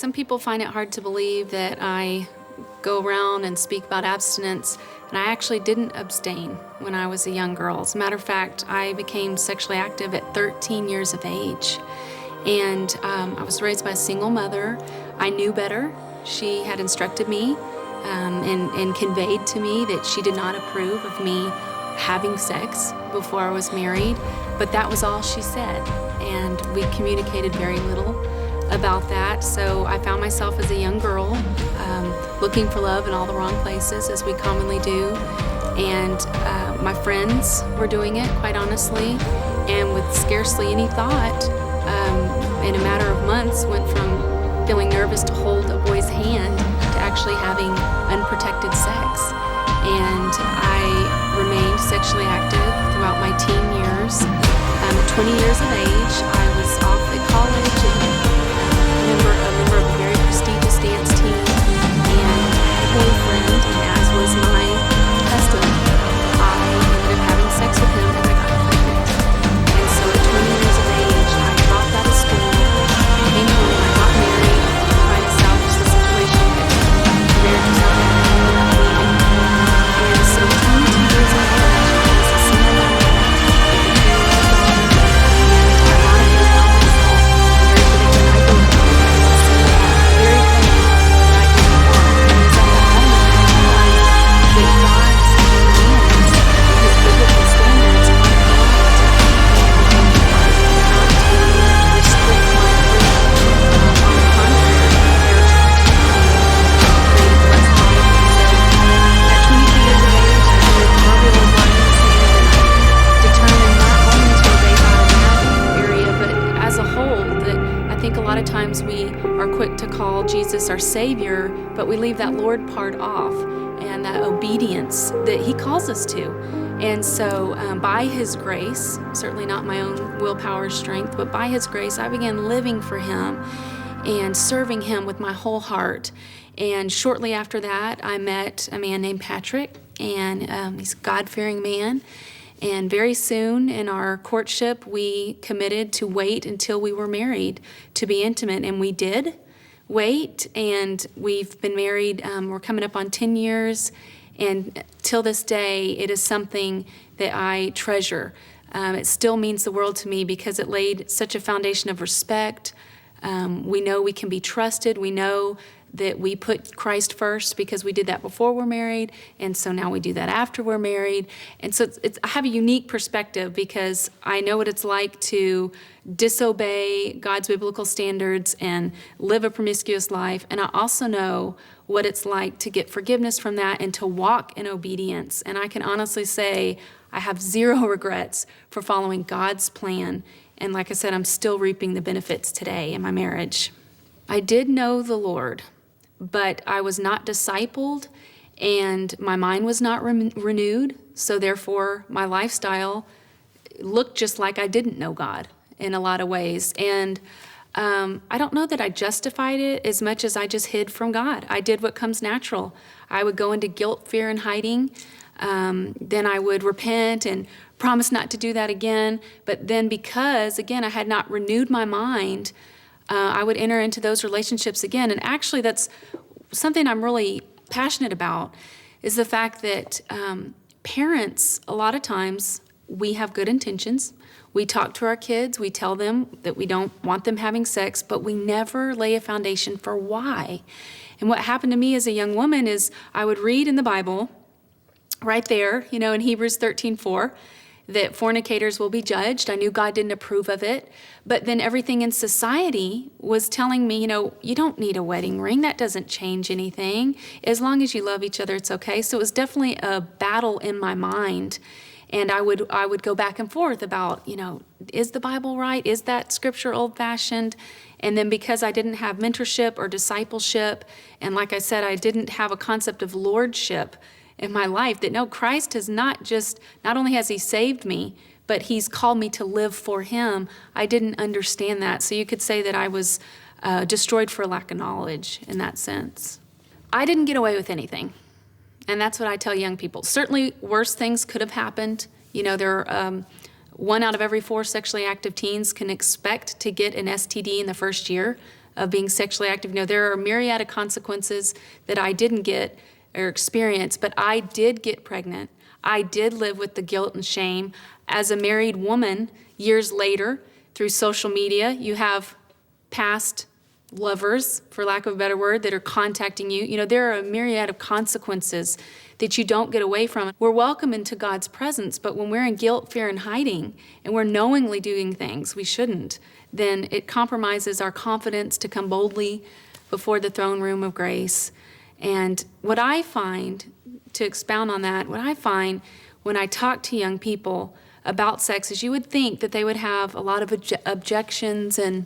Some people find it hard to believe that I go around and speak about abstinence, and I actually didn't abstain when I was a young girl. As a matter of fact, I became sexually active at 13 years of age. And I was raised by a single mother. I knew better. She had instructed me and conveyed to me that she did not approve of me having sex before I was married, but that was all she said. And we communicated very little about that. So I found myself as a young girl looking for love in all the wrong places, as we commonly do. And my friends were doing it, quite honestly, and with scarcely any thought, in a matter of months, went from feeling nervous to hold a boy's hand to actually having unprotected sex. And I remained sexually active throughout my teen years. 20 years of age, I was off at college and a member of a very prestigious dance team and a boyfriend, and as was my custom, I ended up having sex with him and I got pregnant. And so at 20 years of age, I dropped out of school, came home, I got married, tried to salvage the situation, but marriage was not happening. And so 22 years of age, I was a single mom. We are quick to call Jesus our Savior, but we leave that Lord part off and that obedience that He calls us to. And so by His grace, certainly not my own willpower or strength, but by His grace, I began living for Him and serving Him with my whole heart. And shortly after that, I met a man named Patrick, and he's a God-fearing man. And very soon in our courtship, we committed to wait until we were married to be intimate. And we did wait, and we've been married. We're coming up on 10 years. And till this day, it is something that I treasure. It still means the world to me because it laid such a foundation of respect. We know we can be trusted. We know that we put Christ first because we did that before we're married, and so now we do that after we're married. And so I have a unique perspective because I know what it's like to disobey God's biblical standards and live a promiscuous life, and I also know what it's like to get forgiveness from that and to walk in obedience. And I can honestly say I have zero regrets for following God's plan, and like I said, I'm still reaping the benefits today in my marriage. I did know the Lord, but I was not discipled and my mind was not renewed. So therefore, my lifestyle looked just like I didn't know God in a lot of ways. And I don't know that I justified it as much as I just hid from God. I did what comes natural. I would go into guilt, fear, and hiding. Then I would repent and promise not to do that again. But then because, again, I had not renewed my mind, I would enter into those relationships again. And actually, that's something I'm really passionate about, is the fact that parents, a lot of times, we have good intentions. We talk to our kids. We tell them that we don't want them having sex, but we never lay a foundation for why. And what happened to me as a young woman is I would read in the Bible, right there, in Hebrews 13:4, that fornicators will be judged. I knew God didn't approve of it. But then everything in society was telling me, you don't need a wedding ring. That doesn't change anything. As long as you love each other, it's okay. So it was definitely a battle in my mind. And I would go back and forth about, is the Bible right? Is that scripture old-fashioned? And then because I didn't have mentorship or discipleship, and like I said, I didn't have a concept of lordship in my life, that no, Christ has not only has He saved me, but He's called me to live for Him. I didn't understand that. So you could say that I was destroyed for lack of knowledge in that sense. I didn't get away with anything. And that's what I tell young people. Certainly worse things could have happened. There are 1 out of every 4 sexually active teens can expect to get an STD in the first year of being sexually active. There are a myriad of consequences that I didn't get or experience, but I did get pregnant. I did live with the guilt and shame. As a married woman, years later, through social media, you have past lovers, for lack of a better word, that are contacting you. There are a myriad of consequences that you don't get away from. We're welcome into God's presence, but when we're in guilt, fear, and hiding, and we're knowingly doing things we shouldn't, then it compromises our confidence to come boldly before the throne room of grace. And what I find, to expound on that, what I find when I talk to young people about sex is you would think that they would have a lot of objections and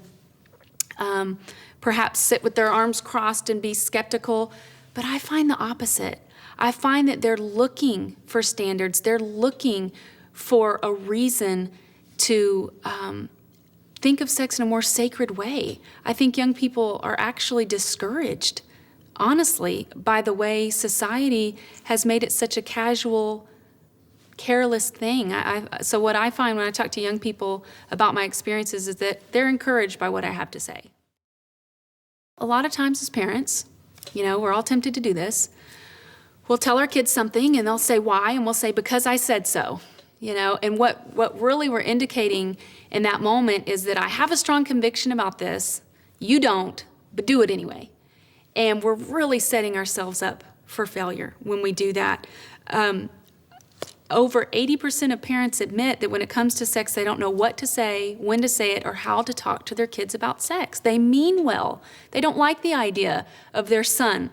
perhaps sit with their arms crossed and be skeptical, but I find the opposite. I find that they're looking for standards. They're looking for a reason to think of sex in a more sacred way. I think young people are actually discouraged, honestly, by the way society has made it such a casual, careless thing. So what I find when I talk to young people about my experiences is that they're encouraged by what I have to say. A lot of times as parents, we're all tempted to do this. We'll tell our kids something and they'll say why, and we'll say because I said so. And what really we're indicating in that moment is that I have a strong conviction about this, you don't, but do it anyway. And we're really setting ourselves up for failure when we do that. Over 80% of parents admit that when it comes to sex, they don't know what to say, when to say it, or how to talk to their kids about sex. They mean well. They don't like the idea of their son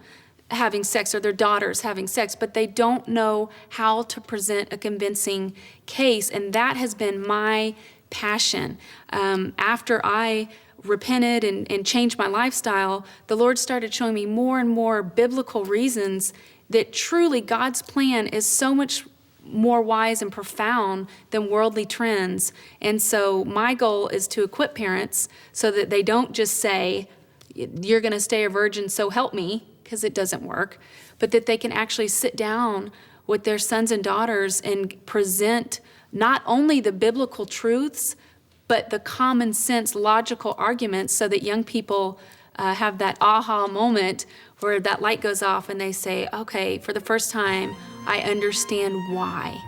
having sex or their daughters having sex, but they don't know how to present a convincing case. And that has been my passion. After I repented and changed my lifestyle, the Lord started showing me more and more biblical reasons that truly God's plan is so much more wise and profound than worldly trends. And so my goal is to equip parents so that they don't just say, you're going to stay a virgin, so help me, because it doesn't work, but that they can actually sit down with their sons and daughters and present not only the biblical truths, but the common sense, logical arguments so that young people have that aha moment where that light goes off and they say, okay, for the first time, I understand why.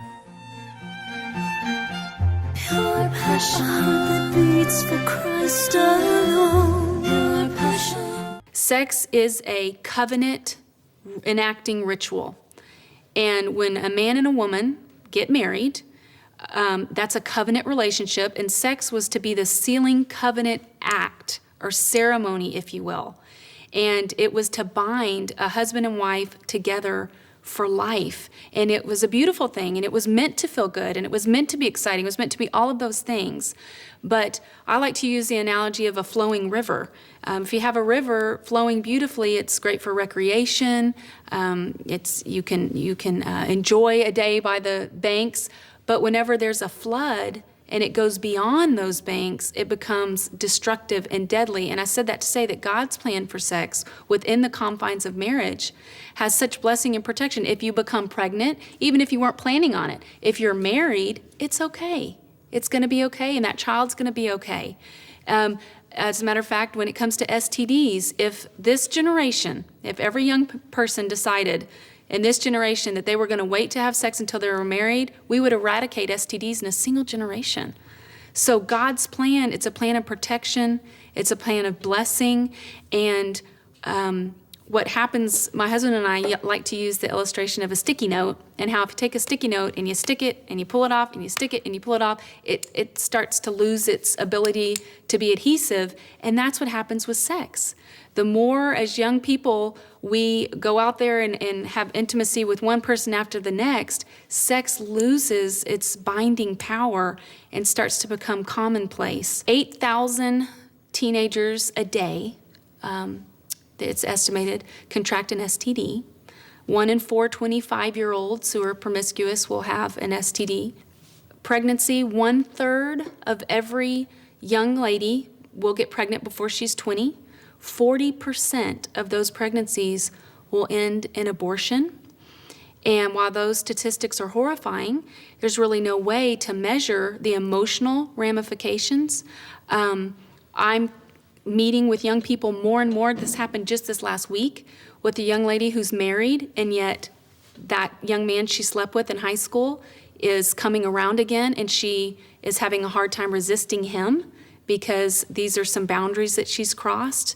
Your passion that beats for Christ alone. Your passion. Sex is a covenant enacting ritual. And when a man and a woman get married, that's a covenant relationship, and sex was to be the sealing covenant act or ceremony, if you will. And it was to bind a husband and wife together for life. And it was a beautiful thing, and it was meant to feel good, and it was meant to be exciting. It was meant to be all of those things. But I like to use the analogy of a flowing river. If you have a river flowing beautifully, it's great for recreation. You can enjoy a day by the banks. But whenever there's a flood and it goes beyond those banks, it becomes destructive and deadly. And I said that to say that God's plan for sex within the confines of marriage has such blessing and protection. If you become pregnant, even if you weren't planning on it, if you're married, it's okay. It's going to be okay, and that child's going to be okay. As a matter of fact, when it comes to STDs, if this generation, if every young person decided in this generation that they were going to wait to have sex until they were married, we would eradicate STDs in a single generation. So God's plan, it's a plan of protection, it's a plan of blessing, and what happens, my husband and I like to use the illustration of a sticky note, and how if you take a sticky note and you stick it and you pull it off and you stick it and you pull it off, it starts to lose its ability to be adhesive, and that's what happens with sex. The more as young people we go out there and have intimacy with one person after the next, sex loses its binding power and starts to become commonplace. 8,000 teenagers a day, it's estimated, contract an STD. 1 in 4 25-year-olds who are promiscuous will have an STD. Pregnancy, 1/3 of every young lady will get pregnant before she's 20. 40% of those pregnancies will end in abortion. And while those statistics are horrifying, there's really no way to measure the emotional ramifications. I'm meeting with young people more and more. This happened just this last week with a young lady who's married, and yet that young man she slept with in high school is coming around again, and she is having a hard time resisting him because these are some boundaries that she's crossed.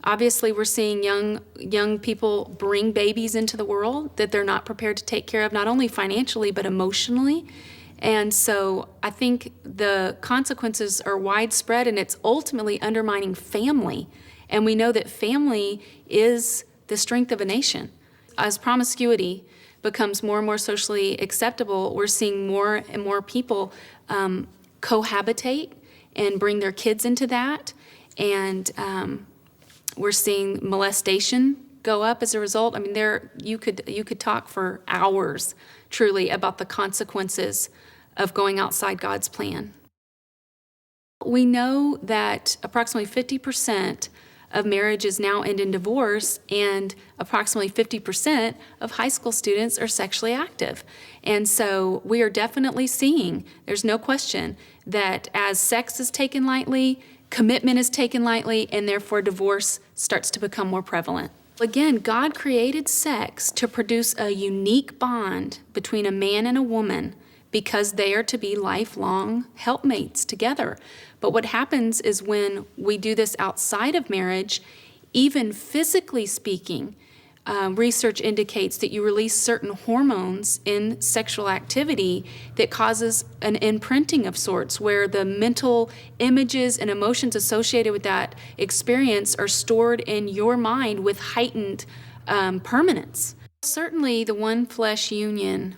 Obviously, we're seeing young people bring babies into the world that they're not prepared to take care of, not only financially, but emotionally. And so I think the consequences are widespread, and it's ultimately undermining family. And we know that family is the strength of a nation. As promiscuity becomes more and more socially acceptable, we're seeing more and more people cohabitate and bring their kids into that. And we're seeing molestation go up as a result. I mean, you could talk for hours, truly, about the consequences of going outside God's plan. We know that approximately 50% of marriages now end in divorce, and approximately 50% of high school students are sexually active. And so we are definitely seeing, there's no question, that as sex is taken lightly, commitment is taken lightly, and therefore divorce starts to become more prevalent. Again, God created sex to produce a unique bond between a man and a woman because they are to be lifelong helpmates together. But what happens is when we do this outside of marriage, even physically speaking, research indicates that you release certain hormones in sexual activity that causes an imprinting of sorts, where the mental images and emotions associated with that experience are stored in your mind with heightened permanence. Certainly, the one flesh union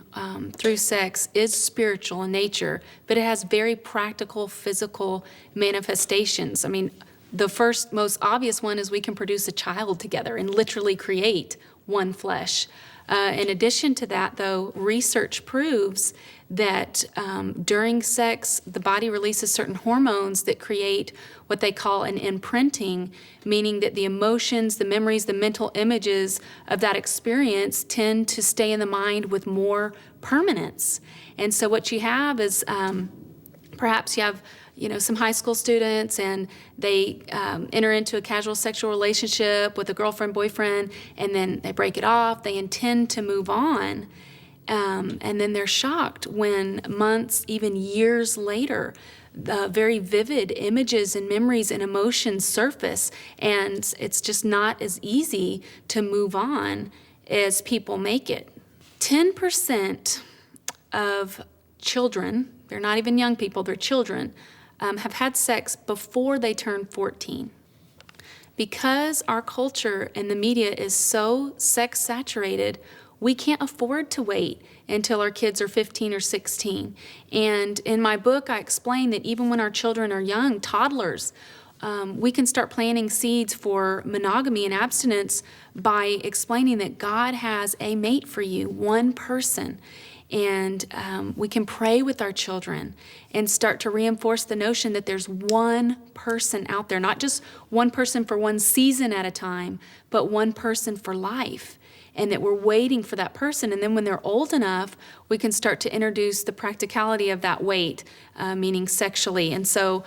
through sex is spiritual in nature, but it has very practical, physical manifestations. I mean, the first, most obvious one is we can produce a child together and literally create one flesh. In addition to that, though, research proves that during sex, the body releases certain hormones that create what they call an imprinting, meaning that the emotions, the memories, the mental images of that experience tend to stay in the mind with more permanence. And so what you have is perhaps you have some high school students, and they enter into a casual sexual relationship with a girlfriend, boyfriend, and then they break it off. They intend to move on, and then they're shocked when months, even years later, the very vivid images and memories and emotions surface, and it's just not as easy to move on as people make it. 10% of children, they're not even young people, they're children, have had sex before they turn 14. Because our culture and the media is so sex saturated, we can't afford to wait until our kids are 15 or 16. And in my book, I explain that even when our children are young, toddlers, we can start planting seeds for monogamy and abstinence by explaining that God has a mate for you, one person. And we can pray with our children and start to reinforce the notion that there's one person out there, not just one person for one season at a time, but one person for life, and that we're waiting for that person. And then when they're old enough, we can start to introduce the practicality of that wait, meaning sexually. And so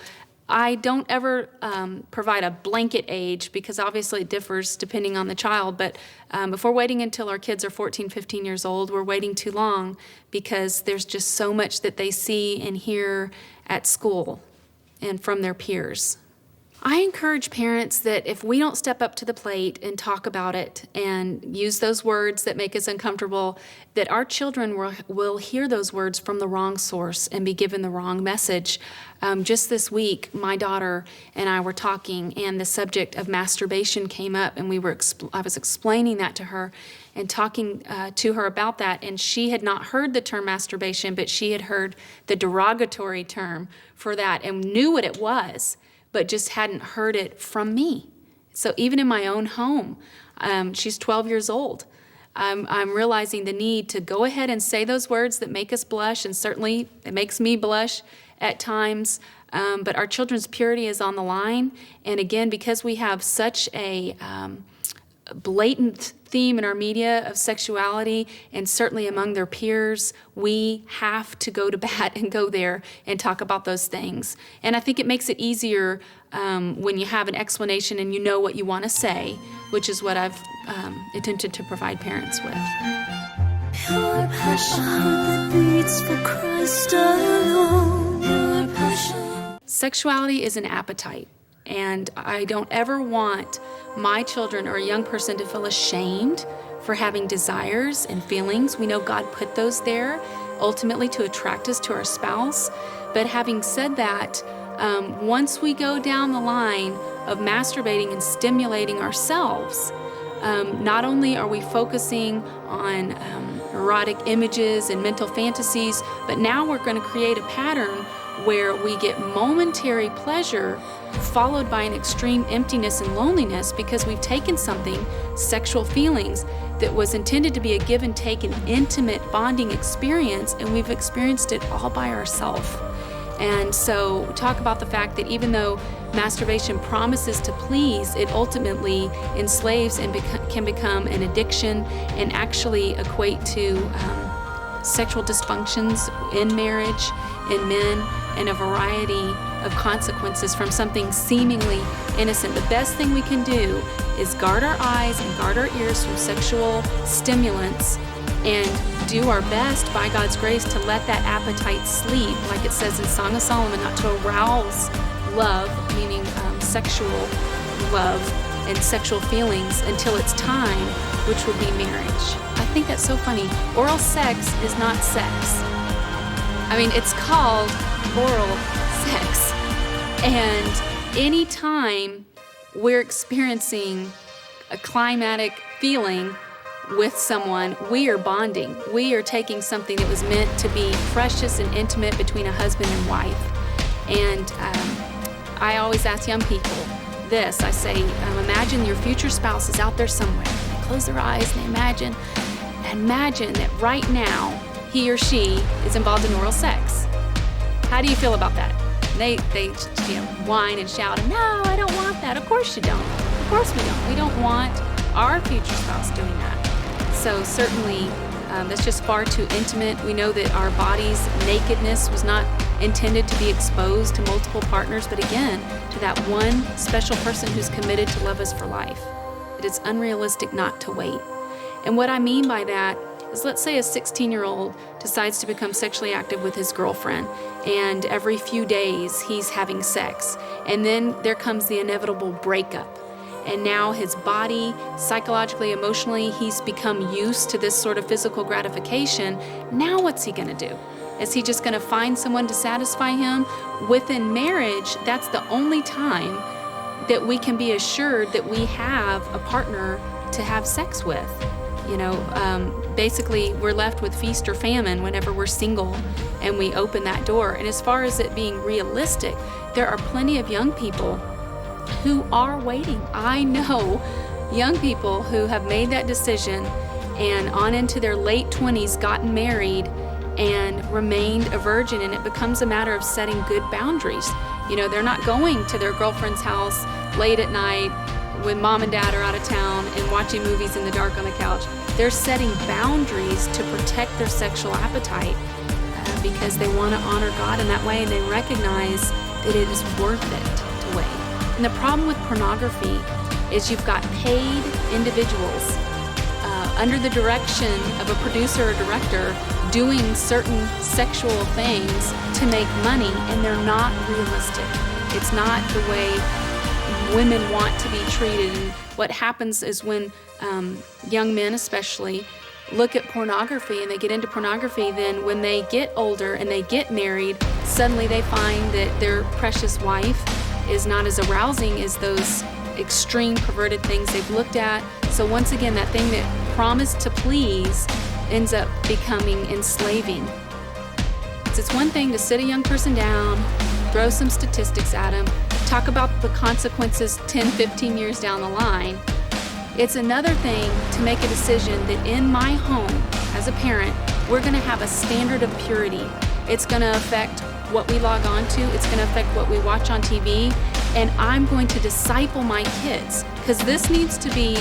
I don't ever provide a blanket age, because obviously it differs depending on the child, but if we're waiting until our kids are 14, 15 years old, we're waiting too long, because there's just so much that they see and hear at school and from their peers. I encourage parents that if we don't step up to the plate and talk about it and use those words that make us uncomfortable, that our children will hear those words from the wrong source and be given the wrong message. Just this week, my daughter and I were talking, and the subject of masturbation came up, and I was explaining that to her and talking to her about that, and she had not heard the term masturbation, but she had heard the derogatory term for that and knew what it was, but just hadn't heard it from me. So even in my own home, she's 12 years old. I'm realizing the need to go ahead and say those words that make us blush, and certainly it makes me blush at times, but our children's purity is on the line. And again, because we have such a blatant theme in our media of sexuality, and certainly among their peers, we have to go to bat and go there and talk about those things. And I think it makes it easier when you have an explanation and you know what you want to say, which is what I've attempted to provide parents with. Pure passion that beats for Christ alone. Pure passion. Sexuality is an appetite, and I don't ever want my children or a young person to feel ashamed for having desires and feelings. We know God put those there ultimately to attract us to our spouse. But having said that, once we go down the line of masturbating and stimulating ourselves, not only are we focusing on erotic images and mental fantasies, but now we're going to create a pattern where we get momentary pleasure followed by an extreme emptiness and loneliness, because we've taken something, sexual feelings, that was intended to be a give and take, an intimate bonding experience, and we've experienced it all by ourselves. And so talk about the fact that even though masturbation promises to please, it ultimately enslaves and can become an addiction and actually equate to sexual dysfunctions in marriage, in men, and a variety of consequences from something seemingly innocent. The best thing we can do is guard our eyes and guard our ears from sexual stimulants and do our best by God's grace to let that appetite sleep, like it says in Song of Solomon, not to arouse love, meaning sexual love and sexual feelings, until it's time, which would be marriage. I think that's so funny. Oral sex is not sex. I mean, it's called oral sex. And anytime we're experiencing a climatic feeling with someone, we are bonding. We are taking something that was meant to be precious and intimate between a husband and wife. And I always ask young people this. I say, imagine your future spouse is out there somewhere. They close their eyes and they imagine that right now he or she is involved in oral sex. How do you feel about that? They whine and shout, no, I don't want that. Of course you don't. Of course we don't. We don't want our future spouse doing that. So certainly that's just far too intimate. We know that our body's nakedness was not intended to be exposed to multiple partners, but again, to that one special person who's committed to love us for life. It is unrealistic not to wait. And what I mean by that is, let's say a 16-year-old decides to become sexually active with his girlfriend, and every few days he's having sex, and then there comes the inevitable breakup. And now his body, psychologically, emotionally, he's become used to this sort of physical gratification. Now what's he going to do? Is he just going to find someone to satisfy him? Within marriage, that's the only time that we can be assured that we have a partner to have sex with. Basically, we're left with feast or famine whenever we're single and we open that door. And as far as it being realistic, there are plenty of young people who are waiting. I know young people who have made that decision and on into their late 20s gotten married and remained a virgin, and it becomes a matter of setting good boundaries. They're not going to their girlfriend's house late at night when mom and dad are out of town and watching movies in the dark on the couch. They're setting boundaries to protect their sexual appetite because they want to honor God in that way, and they recognize that it is worth it to wait. And the problem with pornography is you've got paid individuals under the direction of a producer or director doing certain sexual things to make money, and they're not realistic. It's not the way women want to be treated. And what happens is when young men especially look at pornography and they get into pornography, then when they get older and they get married, suddenly they find that their precious wife is not as arousing as those extreme perverted things they've looked at. So once again, that thing that promised to please ends up becoming enslaving. It's one thing to sit a young person down, throw some statistics at them, talk about the consequences 10, 15 years down the line. It's another thing to make a decision that in my home, as a parent, we're going to have a standard of purity. It's going to affect what we log on to. It's going to affect what we watch on TV. And I'm going to disciple my kids, because this needs to be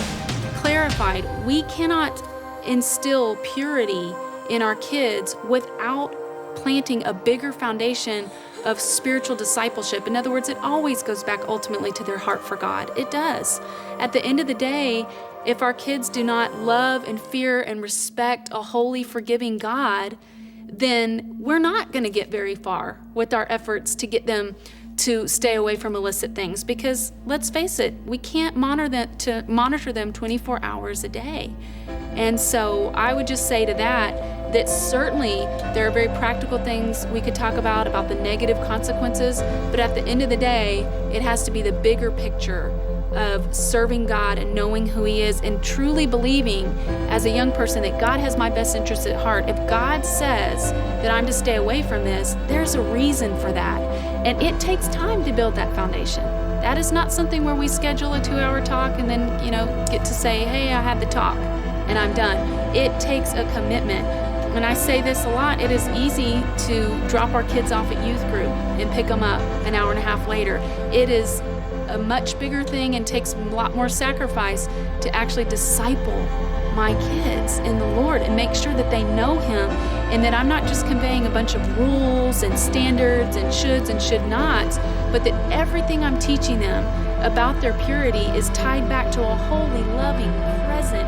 clarified, we cannot instill purity in our kids without planting a bigger foundation of spiritual discipleship. In other words, it always goes back ultimately to their heart for God. It does. At the end of the day, if our kids do not love and fear and respect a holy, forgiving God, then we're not going to get very far with our efforts to get them to stay away from illicit things, because let's face it, we can't monitor them 24 hours a day. And so I would just say to that certainly there are very practical things we could talk about the negative consequences, but at the end of the day, it has to be the bigger picture of serving God and knowing who He is and truly believing as a young person that God has my best interests at heart. If God says that I'm to stay away from this, there's a reason for that. And it takes time to build that foundation. That is not something where we schedule a 2-hour talk and then, get to say, hey, I had the talk and I'm done. It takes a commitment. And I say this a lot, it is easy to drop our kids off at youth group and pick them up an hour and a half later. It is a much bigger thing and takes a lot more sacrifice to actually disciple my kids in the Lord and make sure that they know Him, and that I'm not just conveying a bunch of rules and standards and shoulds and should nots, but that everything I'm teaching them about their purity is tied back to a holy, loving, present